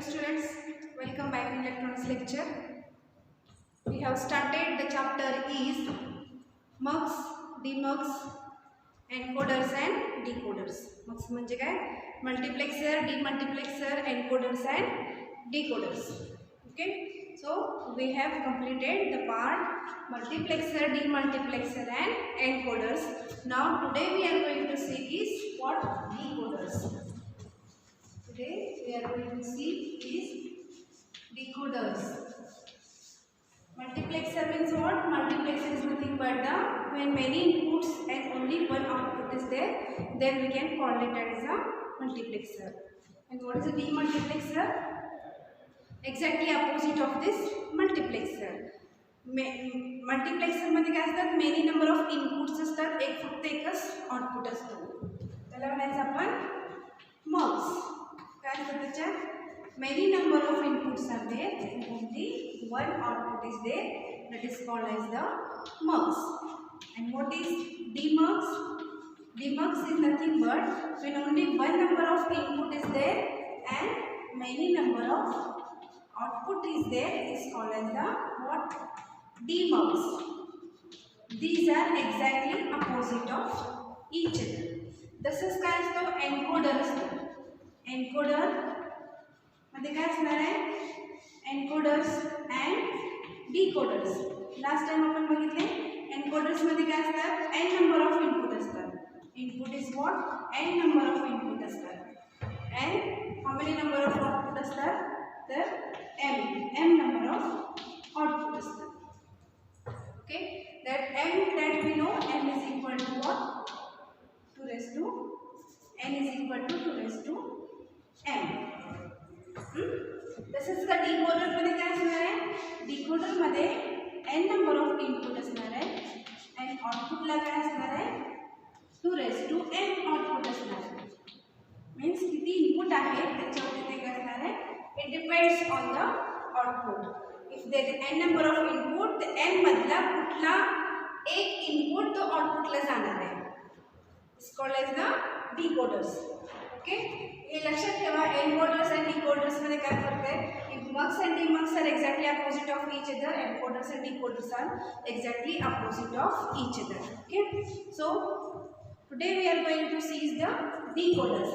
students, welcome back in electronics lecture. We have started the chapter is mux, demux, encoders and decoders. Mux म्हणजे काय? Multiplexer, demultiplexer, encoders and decoders. Okay, so we have completed the part multiplexer, demultiplexer and encoders. Now today we are going to see is what decoders. Today we are going to see is decoders. Multiplexer means what? Multiplexer is nothing but the when many inputs and only one output is there, then we can call it as a multiplexer. And what is a demultiplexer? Exactly opposite of this multiplexer. Multiplexer मध्ये काय असतात? Many number of inputs असतात, एक फक्त एकच output असतो. त्याला म्हणायचं आपण मक्स. काय असतं त्याच्यात? Many number of inputs are there and only one output is there, that is called as the mux. And what is demux? Demux is nothing but when only one number of input is there and many number of output is there, it is called as the what? Demux. These are exactly opposite of each other. This is काय असतो? Encoder असतो. Encoder मध्ये काय असणार आहे? Encoders and decoders. Last time आपण बघितले encoders मध्ये काय असतात? n नंबर ऑफ इनपुट असतात. Input is what? n number of input असतात. and how many number of output असतात? तर m number of output असतात. Okay, that m that we know, m is equal to what? 2 raised to n is equal to 2 raised to m. तसंच का decoder मध्ये काय असणार आहे? Decoder मध्ये n नंबर ऑफ इनपुट असणार आहे आणि आउटपुटला काय असणार आहे? 2 raised to m आउटपुट असणार आहे. मीन्स किती इनपुट आहे त्याच्यावर ते काय असणार आहे? It depends on the output. If there is n number of input, तर n मधला कुठला एक इनपुट तो आउटपुटला जाणार आहे. It's called as the decoders. Okay, हे लक्षात ठेवा. एन्कोडर्स आणि डिकोडर्स मध्ये काय फरक आहे? If mux and demux are exactly opposite of each other, encoders and decoders are exactly opposite of each other. Okay, so today we are going to see the decoders.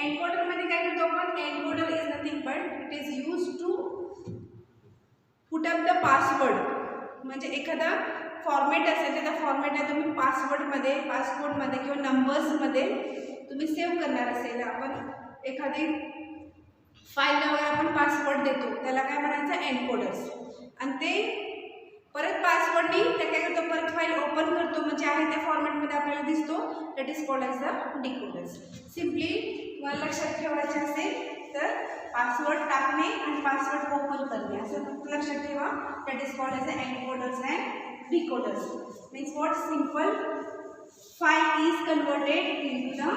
Encoder मध्ये काय करतो आपण? Encoder is nothing but it is used to put up the password. म्हणजे एखादा format असेल तर त्या फॉर्मॅटला तुम्ही पासवर्डमध्ये, पासकोडमध्ये किंवा नंबर्समध्ये तुम्ही सेव्ह करणार असेल. आपण एखादी फाईलला वगैरे आपण पासवर्ड देतो, त्याला काय म्हणायचं? एन्कोडर्स. आणि ते परत पासवर्डनी त्या काय करतो? परत फाईल ओपन करतो, म्हणजे आहे त्या फॉर्मॅटमध्ये आपल्याला दिसतो. That is called as the decoders. Simply तुम्हाला लक्षात ठेवायचे असेल तर पासवर्ड टाकणे आणि पासवर्ड ओपन करणे असं फक्त लक्षात ठेवा. That is called as the encoders and decoders. Means what? Simple file is converted into the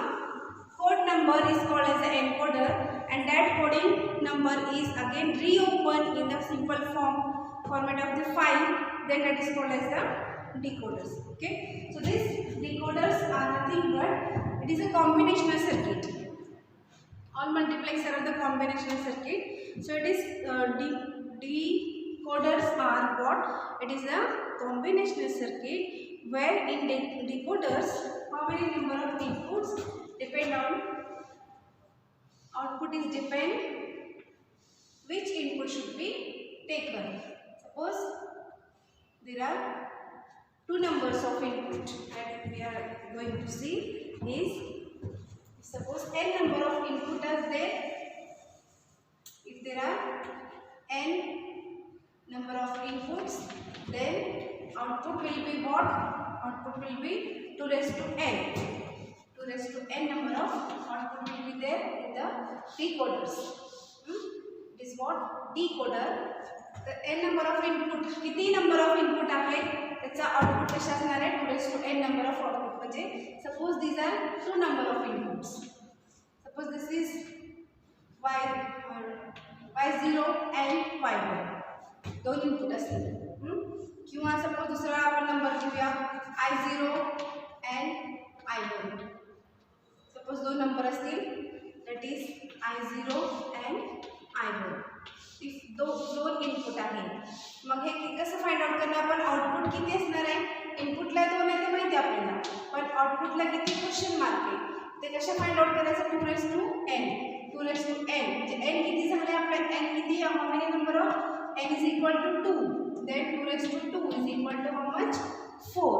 code number is called as the encoder, and that coding number is again reopened in the simple format of the file, then that is called as the decoders. Okay, so these decoders are nothing but it is a combinational circuit. All multiplexer are the combinational circuit. So it is decoders are what? It is a combinational circuit where in decoders how many number of inputs depend on output is depend which input should be taken. Suppose there are two numbers of input that we are going to see is, suppose n number of input are there. If there are n number of inputs, then output will be what? Output will be 2 raised to n. 2 raised to n number of output will be there in the decoders. It is what? Decoder. The n number of input, किती number of input आहे त्याचा output कशा असणार आहे? 2 raised to n number of output. म्हणजे suppose these are 2 number of inputs. Suppose this is y0 and y1. दोन input असतील. किंवा सपोज दुसरा आपण नंबर घेऊया i0 and i1. सपोज दोन नंबर असतील, that is i0 and i1. Out करणार आपण आउटपुट किती असणार आहे. इनपुटला 2 आहे ते माहिती आपल्याला, पण आउटपुटला किती क्वेश्चन मार्क आहे. ते कशा फाइंड आउट करायचं. 2 raised to n, 2 raised to n म्हणजे n किती झाले आपले. n किती how many number of n is equal to 2. Then 2 raised to 2 is equal to how much 4.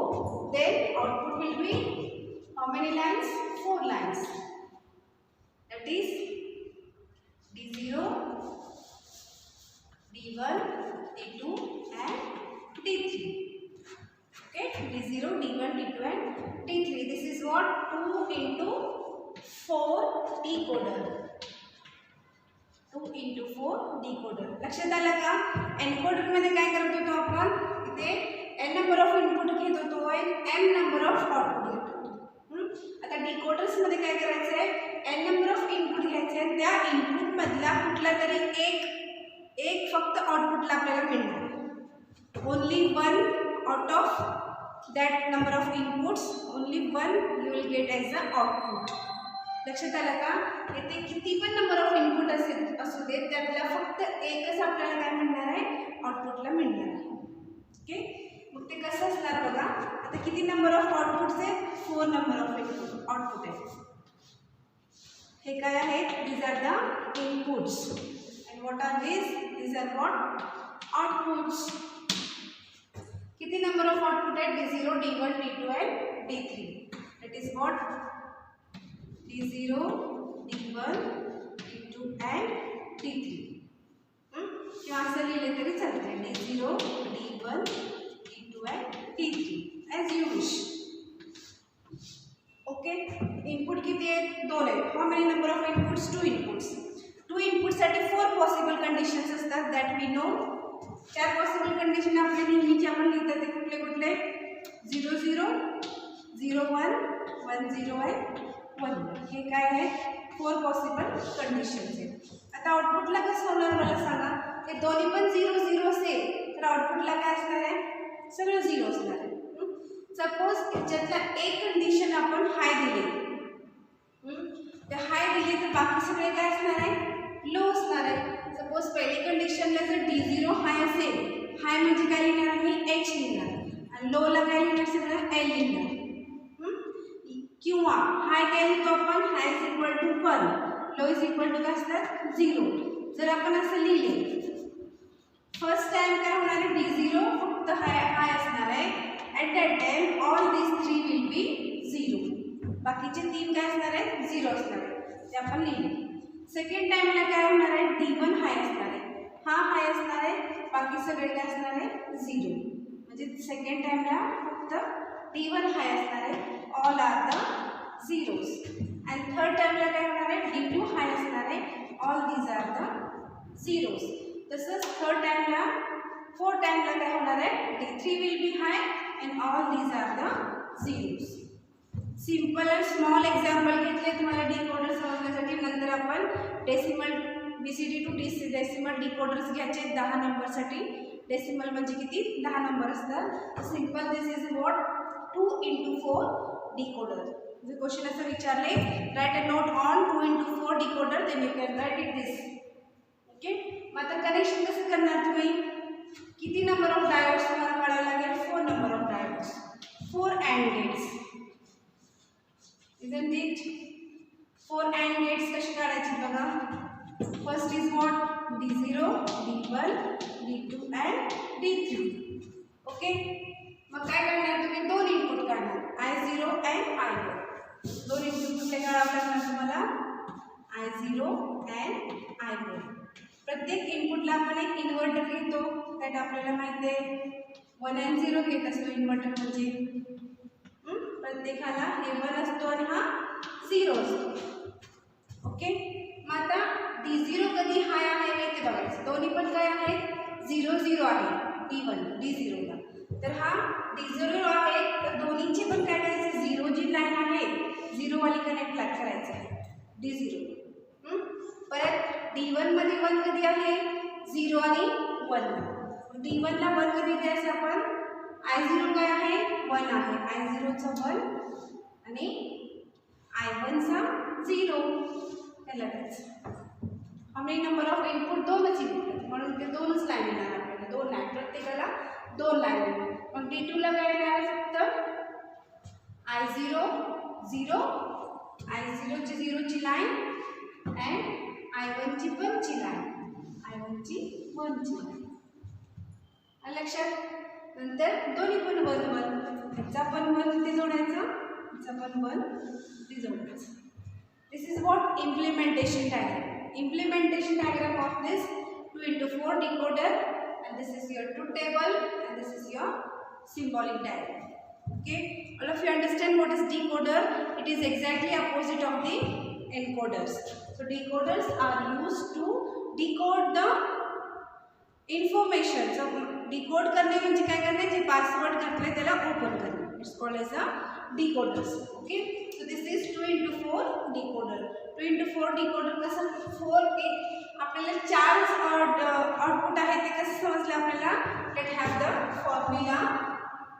Then output will be how many lines 4 lines. That is D0, D1, D2 and D3. Okay, D0, D1, D2 and D3. This is what 2 into 4 decoder. 2 into 4 decoder. लक्षात आलं का. Encoder मध्ये काय करत होतो आपण. इथे n number of input घेत होतो आणि m नंबर ऑफ आउटपुट घेतो. आता डिकोडर्स मध्ये काय करायचं आहे. n नंबर ऑफ इनपुट घ्यायचे आणि त्या इनपुट मधला कुठला तरी एक फक्त आउटपुटला आपल्याला मिळणार. Only one out of that number of inputs, only one you will get as a output. लक्षात आलं का. येथे किती पण नंबर ऑफ इनपुट असू देत त्यातला फक्त एकच आपल्याला काय मिळणार आहे. आउटपुटला मिळणार आहे. ओके, मग ते कसं असणार बघा. आता किती नंबर ऑफ आउटपुट्स आहेत. 4 नंबर ऑफ इनपुट आउटपुट आहे. हे काय आहेत. These are the inputs and what are these are what outputs. किती नंबर ऑफ आउटपुट आहेत. D0, D1, D2 and D3. That is what D0, D1, D2 and D3. किंवा असं लिहिले तरी चालते. D0, D1, D2 and D3 as you wish. Okay, input किती आहेत. 2 आहेत. How many number of inputs. 2 inputs. 2 इनपुटसाठी 4 पॉसिबल कंडिशन्स असतात. That we know. 4 possible condition आपल्या नेहमीचे आपण लिहितात ते कुठले कुठले. 0 0, 0 1, 1 0 आणि 1. हे काय आहे. 4 पॉसिबल कंडिशन्स आहेत. आता आउटपुटला कसं होणार मला सांगा. हे दोन्ही पण 0 0 असेल तर आउटपुटला काय असणार आहे. सगळं 0 असणार आहे. सपोज याच्यातला एक कंडिशन आपण हाय दिली, तर हाय दिली तर बाकी सगळे काय असणार आहे. लो असणार आहे. सपोज पहिली कंडिशनला जर D0 हाय असेल, हाय म्हणजे काय लिहिणार आम्ही H लिहिणार आणि लोला काय लिहिणार सगळं L लिहिणार. किंवा हाय काय लिहितो आपण. High is equal to 1, low is equal to काय असतात 0. जर आपण असं लिहिले फर्स्ट टाइम काय होणार आहे. D0 फक्त हाय असणार आहे. At that time all these 3 will be 0. बाकीचे 3 काय असणार आहेत. 0 असणार आहे. ते आपण लिहिले. सेकंड टाइमला काय होणार आहे. D1 हाय असणार आहे. हा हाय असणार आहे. बाकी सगळे काय असणार आहे 0. म्हणजे सेकंड टाइमला फक्त D1 हाय असणार आहे. All are the zeros. आणि थर्ड टाइमला काय होणार आहे. D2 हाय असणार आहे. All these are the zeros. तसंच थर्ड टाइमला फोर्थ टाइमला काय होणार आहे. D3 will be high and all these are the zeros. Simple आणि स्मॉल एक्झाम्पल घेतले तुम्हाला डिकोडर समजण्यासाठी. नंतर आपण decimal BCD to decimal decoders घ्यायचे 10 नंबरसाठी. डेसिमल म्हणजे किती 10 नंबर असतात. Simple this is what 2 into 4 decoder. जे क्वेश्चन असं विचारले write a note on 2 into 4 decoder then you can write it this. Okay, मग आता कनेक्शन कसं करणार तुम्ही. किती नंबर ऑफ डायोड्स तुम्हाला काढायला लागेल. 4 number of diodes. 4 AND gates. isn't it. 4 AND gates कशी काढायची बघा. First is what D0, D1, D2 and D3. Okay, मग काय करणार तुम्ही. 2 इनपुट काढणार. I0 and I1. 2 इनपुट कुठले काढावे लागणार तुम्हाला. I0 and I1. प्रत्येक इनपुटला आपण एक इन्व्हर्टर घेतो. त्यात आपल्याला माहिती आहे 1 and 0 घेत असतो इन्व्हर्टर म्हणजे. प्रत्येकाला हे 1 असतो आणि हा 0 असतो. ओके, मग आता D0 कधी हाय आहे ते बघायचं. दोन्ही पण काय आहेत 0 0 आहे. D0 ला तर हा D0 आहे. तर दोन्हीचे पण काय करायचं. 0 जी लाईन आहे 0 वाली कनेक्ट करायचं आहे D0. परत D1 मध्ये 1 कधी आहे 0 आणि 1. D1 ला 1 कधी द्यायचं आपण. I0 काय आहे 1 आहे. I0 चा 1 आणि I1 चा 0 त्याला द्यायचं. How many number of input. 2च इनपुट म्हणून ते 2च लाईन येणार आपल्याला. 2 लाईन प्रत्येकाला 2 लाईन. मग D2 ला काय येणार फक्त I0 0, I0 ची 0 ची लाईन अँड I1 ची 1 ची लाईन, I1 ची 1 ची लाईन. लक्षात. नंतर दोन्ही पण 1 1, याचा पण 1 इथे जोडायचा, याचा पण 1 इथे जोडायचा. This is what implementation diagram. Implementation diagram of this 2x4 decoder, and this is your truth table and this is your symbolic diagram. Okay, all of you understand what is decoder? It is exactly opposite of the encoders. So decoders are used to decode the information. So decode करणे म्हणजे काय करणे, जे password घातले त्याला open करणे. It's called as a decoders. Okay, so this is 2x4 decoder. 2x4 decoder कसं 4 एक आपल्याला 4 आउटपुट आहे ते कसं समजलं आपल्याला. Let have the formula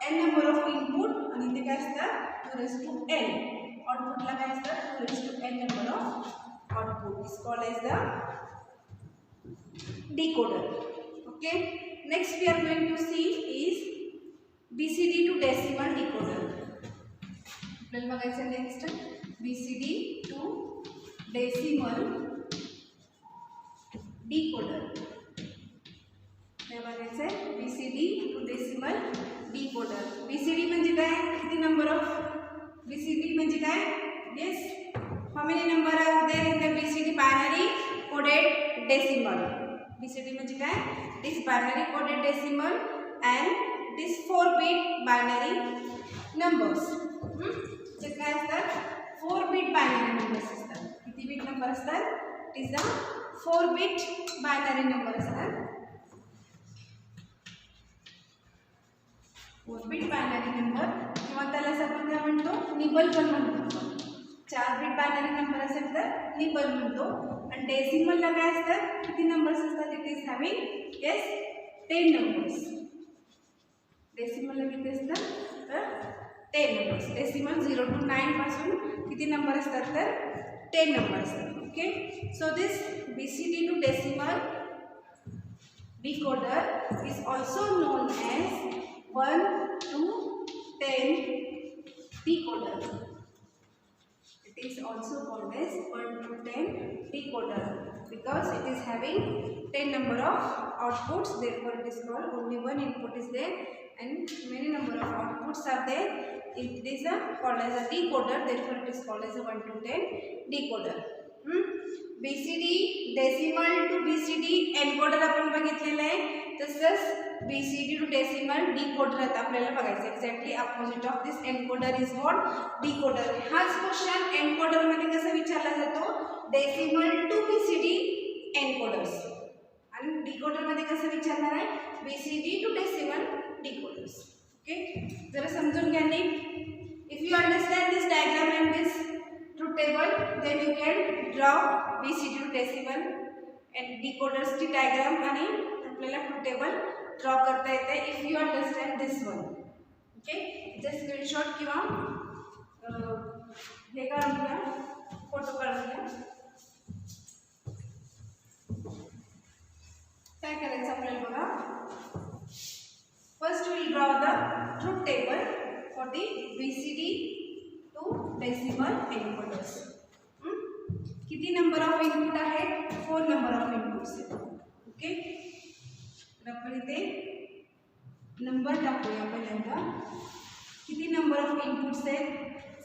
n number of input आणि ते काय असतं 2n. आउटपुटला काय असतं 2n number of output. Is called as the decoder. Okay, next we are going to see is BCD to decimal decoder. आपल्याला बघायचं next BCD to decimal decoder. काय बघायचं आहे BCD to decimal decoder. BCD म्हणजे काय, किती number of BCD म्हणजे काय. Yes, how many number are there in the BCD binary coded decimal. BCD म्हणजे काय, this binary coded decimal and this 4-bit binary numbers. जे काय असतात 4-bit binary numbers असतात. किती बिट नंबर असतात, it is a 4-bit binary number असतात. 4-bit binary number किंवा त्याला आपण काय म्हणतो निबल पण म्हणतो. 4-bit binary number असेल तर निबल म्हणतो. आणि डेसिमलला काय असतात, किती नंबर्स असतात, it is having yes 10 numbers. डेसिमलला किती असतात तर 10 नंबर्स. डेसिमल 0 to 9 पासून किती नंबर असतात तर 10 नंबर असतात. Okay, so this BCD to decimal decoder is also known as 1 to 10 decoder. It is also called as 1 to 10 decoder because it is having 10 number of outputs. Therefore, it is called only one input is there and many number of outputs are there. It is called as a decoder. Therefore, it is called as a 1 to 10 decoder. BCD decimal to BCD encoder आपण बघितलेलं आहे. तसंच BCD to decimal decoder आता आपल्याला बघायचं. Exactly opposite of this encoder is what decoder. हाच question encoder मध्ये कसा विचारला जातो, डेसिमल टू BCD एन्कोडर्स. आणि डिकोडर मध्ये कसं विचारणार आहे BCD to decimal decoders. Okay, जरा समजून घ्या नीट. If you understand this diagram and this truth table then you can draw BCD to decimal and decoders ची डायग्राम आणि आपल्याला ट्रूथ टेबल ड्रॉ करता येते. If you understand this one. Okay, just screenshot किंवा हे काढून घ्या, फोटो काढून घ्या. काय करायचं आपल्याला बघा. First will draw the truth table for the BCD to decimal encoders. किती नंबर ऑफ इनपुट आहेत, 4 नंबर ऑफ इनपुट्स आहेत. ओके, आपण इथे नंबर टाकूया पहिल्यांदा. किती नंबर ऑफ इनपुट्स आहेत,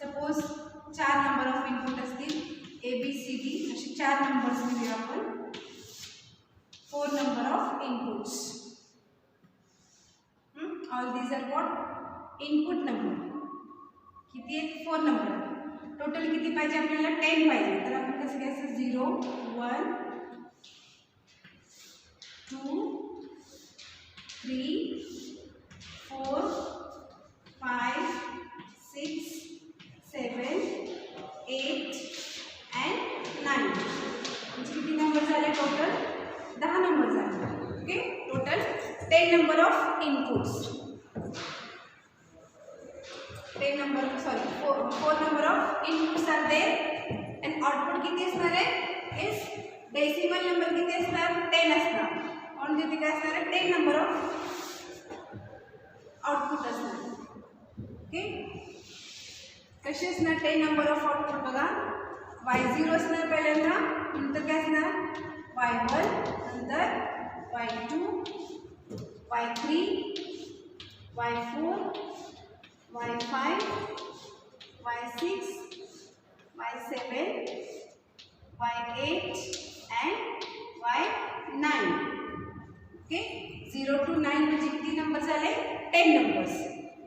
सपोज 4 नंबर ऑफ इनपुट असतील ABCD असे 4 नंबर्स घेऊया आपण. 4 number of inputs. All these are what input number. किती आहेत 4 नंबर. टोटल किती पाहिजे आपल्याला 10 पाहिजे. तर आपण कसं घ्यायचं 0 1 2 3 4 5 6 7 8 and 9. म्हणजे किती नंबर झाले टोटल 10 नंबर झाले. Okay, total 10 number of inputs. 10 number, sorry, 4 number of inputs are there and output किती असणार आहे is decimal number किती असणार 10 असणार. म्हणून तिथे काय असणार आहे 10 number of आउटपुट असणार. ओके, कसे असणार 10 नंबर ऑफ आउटपुट बघा. y0 असणार पहिल्यांदा, नंतर काय असणार y1, नंतर y2, y3, y4, y5, y6, y7, y8 and y9. Okay, 0 to 9 म्हणजे किती नंबर झाले 10 numbers.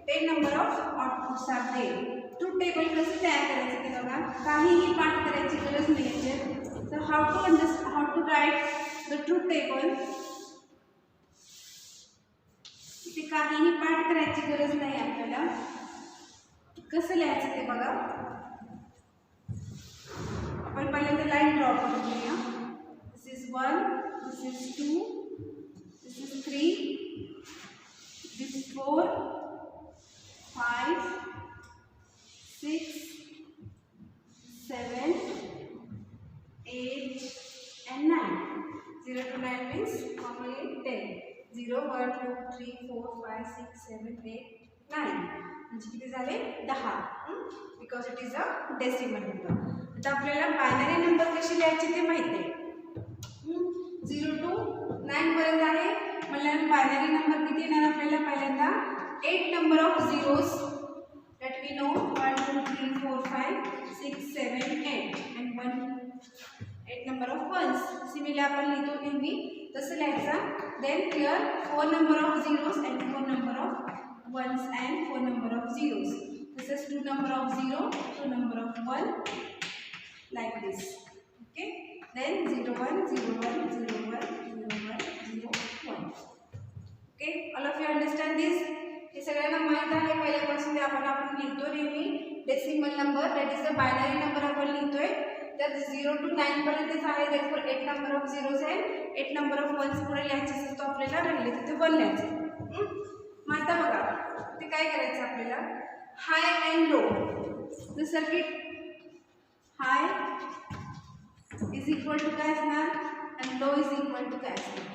10 number of outputs are there. Truth table कसं तयार करायचं ते बघा. काहीही पाठ करायची गरज नाही याच्यात. तर how to write the truth table. इथे काहीही पाठ करायची गरज नाही आपल्याला. कसं लिहायचं ते बघा. आपण पहिल्यांदा लाईन ड्रॉ करून घेऊया. This is 1, this is 2, this is 3, this is 4, 5, 6, 7, 8 and 9. 0 to 9 means normally 10. 0, 1, 2, 3, 4, 5, 6, 7, 8, 9. म्हणजे किती झाले 10. Because it is a decimal number. आता आपल्याला बायनरी नंबर कशी लिहायचे ते माहिती आहे. 0 to 9 पर्यंत आहे. म्हणल्यावर बायनरी नंबर किती येणार आपल्याला पहिल्यांदा 8 number of zeros that we know 1, 2, 3, 4, 5, 6, 7, 8 and 8 number of ones. Similarly आपण लिहितो नेहमी तसं लिहायचं. Then here 4 number of zeros and 4 number of ones and 4 number of zeros. This is 2 number of 0, 2 number of 1, like this. Okay. Then 0, 1, 0, 1, 0, 1, 0, 1, 0, 1. Okay. All of you understand this? हे सगळ्यांना माहित आहे पहिल्यापासून आपण लिहितो नेहमी decimal number. That is the binary number आपण लिहितोय. तर 0 to 9 पर्यंतच आहे. देअरफॉर 8 नंबर ऑफ झिरोज आहे. 8 नंबर ऑफ वन्स पुढे लिहायचे असेल तर आपल्याला राहिले तिथे 1 लिहायचे. मग आता बघा ते काय करायचं आपल्याला. High and low. The circuit high is equal to काय असणार आणि लो इज इक्वल टू काय असणार.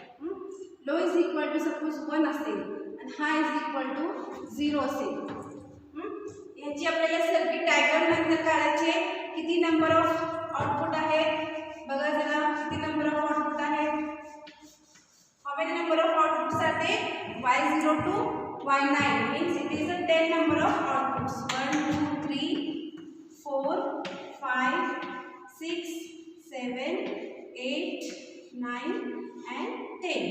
Low is equal to suppose 1 असेल आणि हाय इज इक्वल टू 0 असेल. याची आपल्याला सर्किट डायग्राम नंतर काढायची आहे. किती नंबर ऑफ आउटपुट आहे बघा जरा. किती नंबर ऑफ आउटपुट आहे. How many number of outputs are there. y0 to y9 means it is a 10 number of outputs. 1, 2, 3, 4, 5, 6, 7, 8, 9 and 10.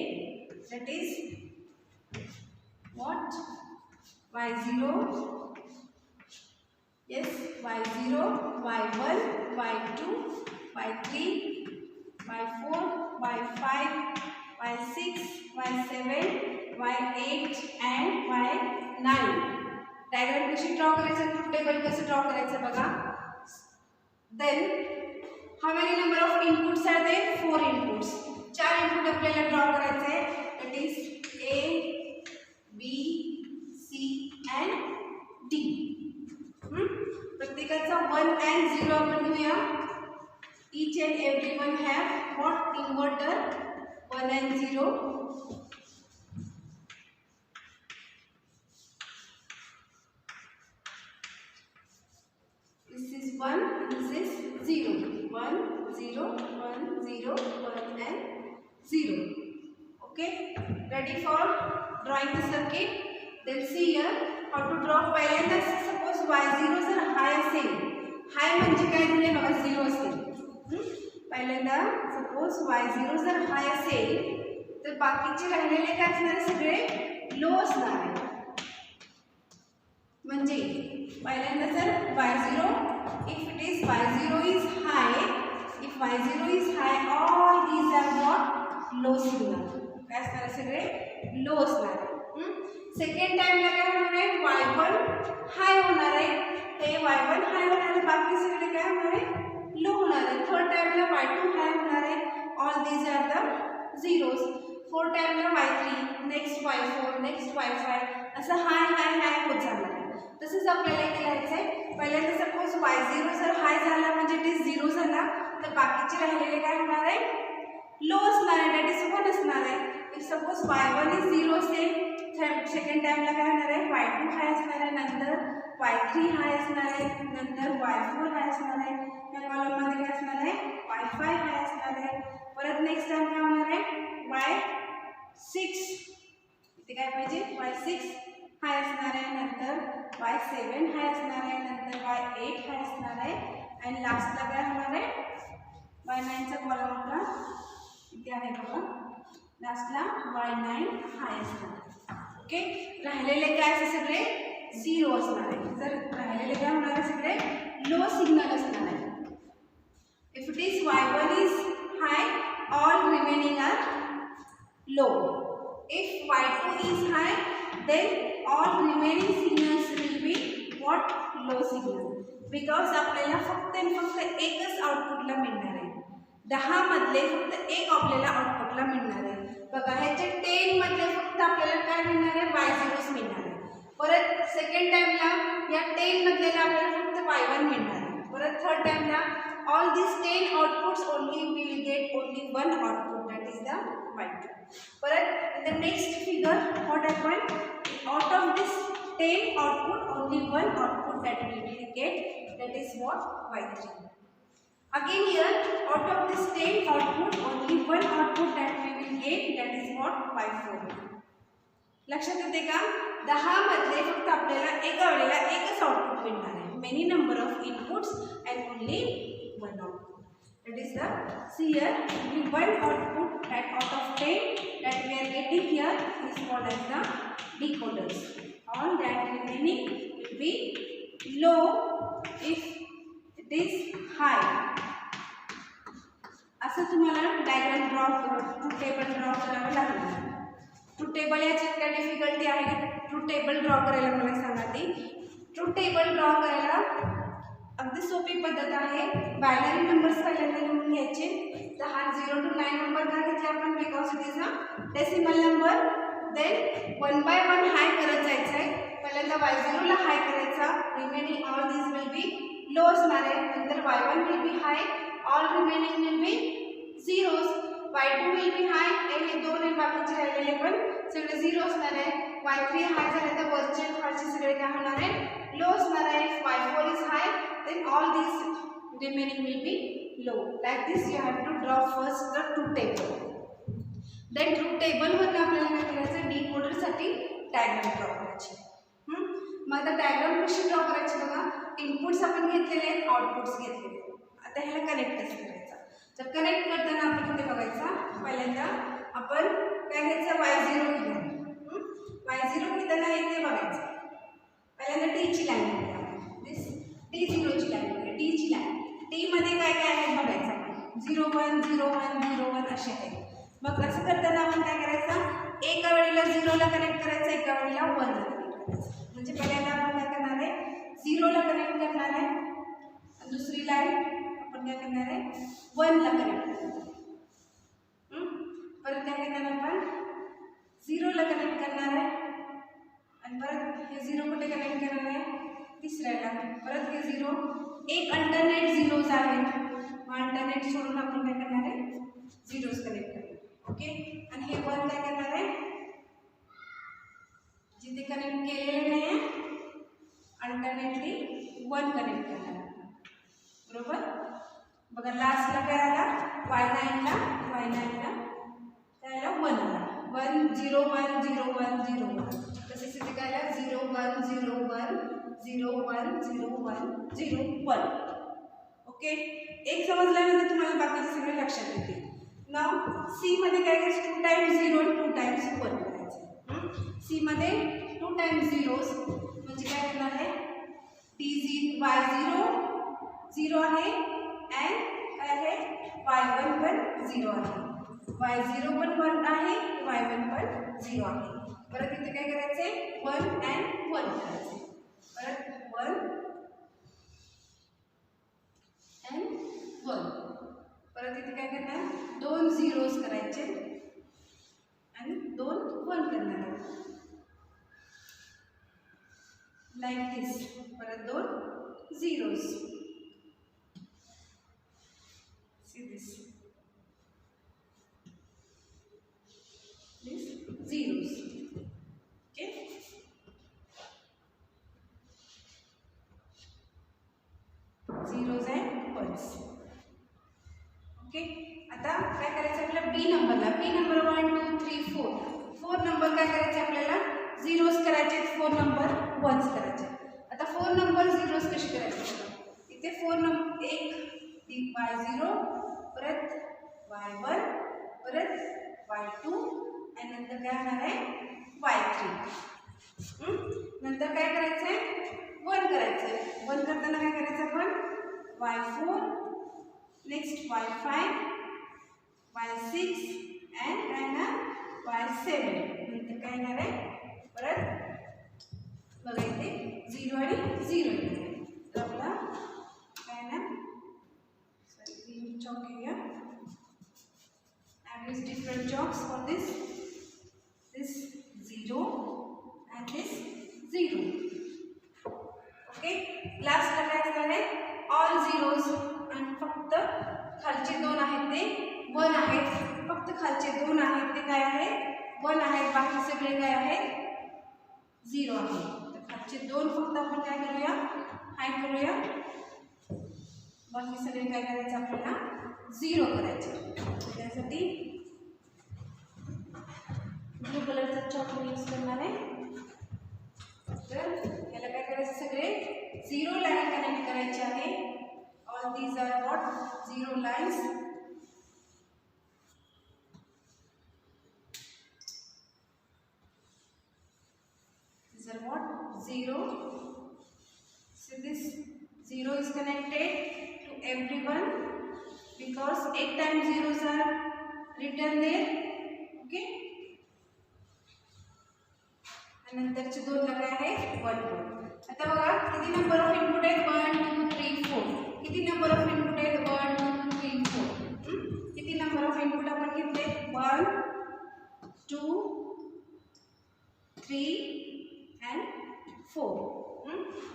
That is what? y0, yes, y0, y1, y2, y3, y4, y5, y6, y7, y8 and y9. Diagram कशी draw करायचं, truth table कसं draw करायचं बघा. Then how many number of inputs are there. 4 inputs. 4 input आपल्याला draw करायचे आहे. That is A, B, C and D. प्रत्येकाचा 1 and 0 आपण घेऊया. each and everyone have what inverter 1 and 0. This is 1, this is 0. 1, 0, 1, 0, 1 and 0. Okay, ready for drawing the circuit. Then see here how to draw. पहिल्यांदा suppose y0 जर हाय असेल. हाय म्हणजे काय दिले बघा 0 असेल. पहिल्यांदा suppose y0 जर हाय असेल तर बाकीचे राहिलेले काय असणार सगळे लो असणार आहे. म्हणजे पहिल्यांदा जर y0 if it is y0 is high, if y0 is high all these are what low signal. काय असणार सगळे लो असणार आहे. सेकंड टाइमला काय होणार आहे y1 हाय होणार आहे. हे y1 हाय होणार आहे. बाकी सगळे काय होणार आहे लो होणार आहे. थर्ड टाइमला y2 हाय होणार आहे. All these are the zeros. Fourth टाइमला y3, next y4, next y5 असं हाय हाय हाय होत जाणार आहे. तसंच आपल्याला इथे लिहायचं आहे. पहिल्यांदा सपोज y0 जर हाय झाला म्हणजे इट इज 0 झाला तर बाकीचे राहिलेले काय होणार आहे लो असणार आहे. दॅट इज 1 असणार आहे. इफ सपोज y1 इज 0 असेल सेकंड टाइमला काय होणार आहे y2 हाय असणार आहे, नंतर y3 हाय असणार आहे, नंतर y4 हाय असणार आहे, या कॉलममध्ये काय असणार आहे y5 हाय असणार आहे. परत नेक्स्ट टाइम काय होणार आहे y6, इथे काय पाहिजे y6 हाय असणार आहे, नंतर y7 हाय असणार आहे, नंतर y8 हाय असणार आहे आणि लास्टला काय होणार आहे y9 चा कॉलम आपला इथे आहे बघा, लास्टला y9 हाय असणार. ओके, राहिलेले काय असे सगळे झिरो असणार आहे. जर राहिलेले काय होणार आहे सगळे लो सिग्नल असणार आहे. If it is y1 is high, all remaining are low. If y2 is high, then all remaining signals will be what low signal, because आपल्याला फक्त एकच आउटपुटला मिळणार आहे. 10 मधले फक्त एक आपल्याला आउटपुटला मिळणार आहे. बघा ह्याचे 10 मधले फक्त आपल्याला काय मिळणार आहे y0 मिळणार आहे. परत सेकंड टाइमला या 10 मधलेला आपल्याला फक्त y1 मिळणार आहे. परत थर्ड टाइमला all these 10 outputs only we will get only one output, that is the y2. परत in the next figure what happened, out of this 10 output only one output that we will get, that is what y3. Again here out of this 10 output only one output that we will get, that is what y4. लक्षात येते का 10 मधले फक्त आपल्याला एका वेळेला एकच output मिळणार आहे. Many number of inputs and only one output, that is the see here only one output that out of 10 that we are getting here is called as the decoders. All that remaining will be low if it is high. असं तुम्हाला diagram draw करून truth table draw करावं लागणार. Truth table याच्यात काय difficulty आहे, truth table draw करायला मला सांगा. ती ट्रूथ टेबल ड्रॉ करायला अगदी सोपी पद्धत आहे. बायनरी नंबर्स पहिल्यांदा लिहून घ्यायचे. 0 to 9 नंबर का घेतले आपण, because it is a decimal number. Then 1 by 1 high करत जायचं आहे. पहिल्यांदा y0 ला हाय करायचा, remaining all this will be low असणार आहे. नंतर y1 will be high, all remaining will be zeros. y2 will be high, हे दोन आहे बाकीचे राहिलेले पण सगळे झिरो असणार आहे. y3 हाय झाले तर वरचे खालचे सगळे काय होणार आहे लो असणार आहे. y4 is high, then all these remaining will be low. Like this you have to draw first the truth table. Then truth table वर आपल्याला काय करायचं, डिकोडर साठी डायग्राम ड्रॉ करायची. मग आता डायग्राम कशी ड्रॉ करायची बघा. इनपुट्स आपण घेतलेले आहेत, आउटपुट्स घेतलेले आहेत. आता ह्याला कनेक्टच करायचं. तर कनेक्ट करताना आपण इथे बघायचा, पहिल्यांदा आपण काय घ्यायचं y0 घेऊया. y0 घेताना इथे बघायचं पहिल्यांदा t ची लाईन घेऊया. दिस t0 ची लाईन घेऊया. t ची लाईन t मध्ये काय काय आहे बघायचं. 0 1 0 1 0 1 असे आहेत. मग असं करताना आपण काय करायचं, एका वेळेला 0 ला कनेक्ट करायचं, एका वेळेला 1 ला कनेक्ट करायचं. म्हणजे पहिल्यांदा आपण काय करणार आहे 0 ला कनेक्ट करणार आहे, दुसरी लाईन आपण काय करणार आहे 1 ला कनेक्ट करणार. परत काय करणार आपण 0 ला कनेक्ट करणार आहे आणि परत हे 0 कुठे कनेक्ट करणार आहे तिसऱ्याला. परत हे 0 एक अल्टरनेट झिरोज आहेत, मग अल्टरनेट सोडून आपण काय करणार आहे झिरोज कनेक्ट करणार. ओके, आणि हे 1 काय करणार आहे जिथे कनेक्ट केलेले नाही आहे अल्टरनेटली 1 कनेक्ट करणार आहे. बरोबर. बघा लास्टला काय आला y9 ला काय आला 1 आला. 1 0 1 0 1 0 1. तसेच इथे काय आला 0 1 0 1 0 1 0 1 0 1. ओके, एक समजल्यानंतर तुम्हाला बाकीचे सगळे लक्षात येते. नाव सी मध्ये काय करायचं 2 टाइम्स 0 आणि 2 टाइम्स 1 करायचं. सी मध्ये 2 टाइम्स झिरोज म्हणजे काय करणार आहे y0 0 आहे अँड काय आहे y1 पण 0 आहे. y0 पण 1 आहे, y1 पण 0 आहे. परत इथे काय करायचे 1 अँड 1 करायचे. परत 1 अँड 1. परत इथे काय करणार 2 झिरोज करायचे आणि 2 1 करणार आहे. Like this. परत 2 zeros. See this zeros. Zeros and ones. Okay. आता काय करायचं आपल्याला बी नंबरला. बी नंबर 1 2 3 4. 4 नंबर काय करायचे आपल्याला झिरोज करायचे, 4 नंबर वन्स करायचे. आता 4 नंबर झिरोज कसे करायचे. इथे 4 नंबर 1 y0 परत y1 परत y2 आणि नंतर काय होणार आहे y3. नंतर काय करायचं आहे 1 करायचं आहे. 1 करताना काय करायचं आपण y4 next y5 y6 and काय ना y7. नंतर काय येणार आहे परत बघा इथे 0 आणि 0 येणार. तर आपला काय ना सॉरी ग्रीन चॉक घेऊया. I use different chalks for this 0 and this 0. Okay. Last ला काय असणार आहे all zeros आणि फक्त खालचे 2 आहेत ते 1 आहेत. फक्त खालचे 2 आहेत ते काय आहेत 1 आहेत. बाकी सगळे काय आहेत 0 आहेत. तर खालचे 2 फक्त आपण काय करूया हाईड करूया. बाकी सगळे काय करायचं आपल्याला 0 करायचे. त्यासाठी ब्लू कलरचा चॉक यूज करणार आहे. तर याला काय करायचं सगळे 0 लाईन कनेक्ट करायचे आहे. All these are what 0 lines. These are what 0. So this 0 is connected to everyone because 8 times zeros are written there. Okay. आणि नंतरचे 2 ला काय आहे 1 1. आता बघा किती नंबर ऑफ इनपुट आहेत 1 2 3 4. किती नंबर ऑफ इनपुट आहेत 1 2 3 4. किती नंबर ऑफ इनपुट आपण घेतले 1 2 3 and 4.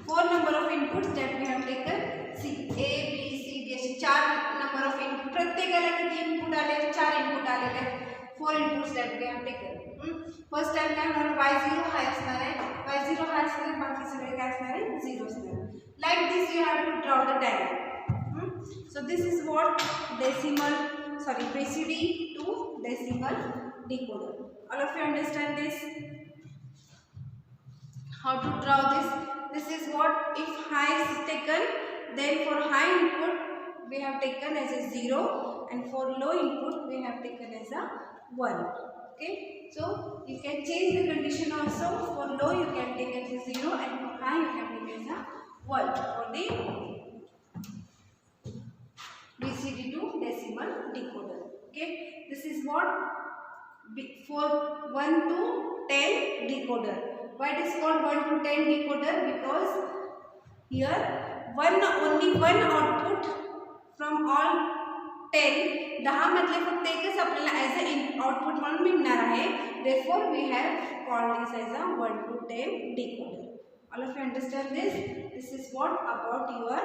4 number of inputs that we have taken. C A B C D असे 4 number of input. प्रत्येकाला किती इनपुट आले 4 इनपुट आलेले आहेत. 4 inputs that we have taken. First time काय होणार y0 हाय असणार आहे. y0 हाय असणार बाकी सगळे काय असणार आहे 0 असणार. Like this you have to draw the diagram. So this is what decimal sorry BCD to decimal decoder. All of you understand this? How to draw this? This is what if high is taken, then for high input we have taken as a 0 and for low input we have taken as a 1. Okay, so you can change the condition also. For low you can take as a 0 and for high you can take as a 1 for the BCD to decimal decoder. Okay, this is what for 1 to 10 decoder. Why it is called 1 to 10 decoder? Because here only one output from all 10. 10 मधले फक्त एकच आपल्याला as a output म्हणून मिळणार आहे. Therefore we have called this as a 1 to 10 decoder. All of you understand this? This is what about your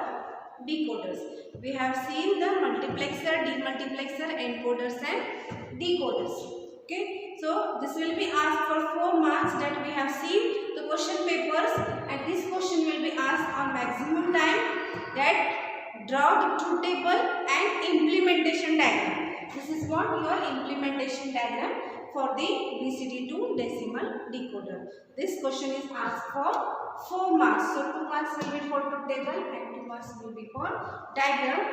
decoders. We have seen the multiplexer, demultiplexer, encoders and decoders. Okay, so this will be asked for 4 marks that we have seen the question papers, and this question will be asked on maximum time, that draw the truth table and implementation diagram. This is what your implementation diagram for the BCD to decimal decoder. This question is asked for 4 marks. So 2 marks will be for truth table and 2 marks will be for diagram.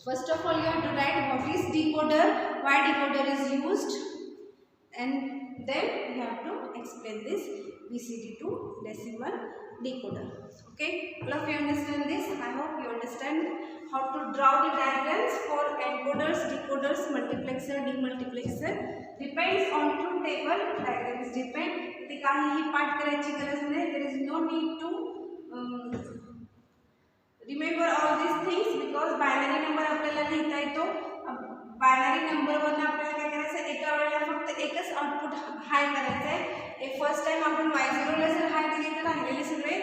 First of all you have to write what is decoder, why decoder is used, and then you have to explain this BCD to decimal decoder. Okay, all of you understand this? I hope you understand how to draw the diagrams for encoders, decoders, multiplexer, demultiplexer. Depends on truth table, diagrams depend. इथे काहीही पाठ करायची गरज नाही. There is no need to remember all these things because binary number आपल्याला लिहिता येतो. Binary नंबरवरून आपल्याला काय करायचं एका वेळेला फक्त एकच आउटपुट हाय करायचं आहे. फर्स्ट टाइम आपण y0 ला जर हाय दिले तर राहिलेले सगळे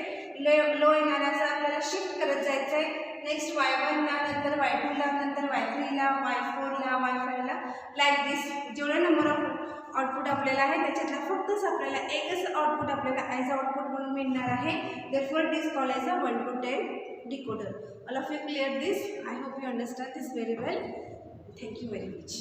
लो येणाऱ्याचं आपल्याला शिफ्ट करत जायचं आहे. नेक्स्ट y1 ला नंतर y2 ला नंतर y3 ला y4 ला y5 ला लाईक दिस. जेवढे नंबर ऑफ आउटपुट आपल्याला आहे त्याच्यातला फक्तच आपल्याला एकच आउटपुट आपल्याला ॲज आउटपुट म्हणून मिळणार आहे. Therefore this call as a 1 to 10 decoder. All of you clear this? I hope you understand this very well. Thank you very much.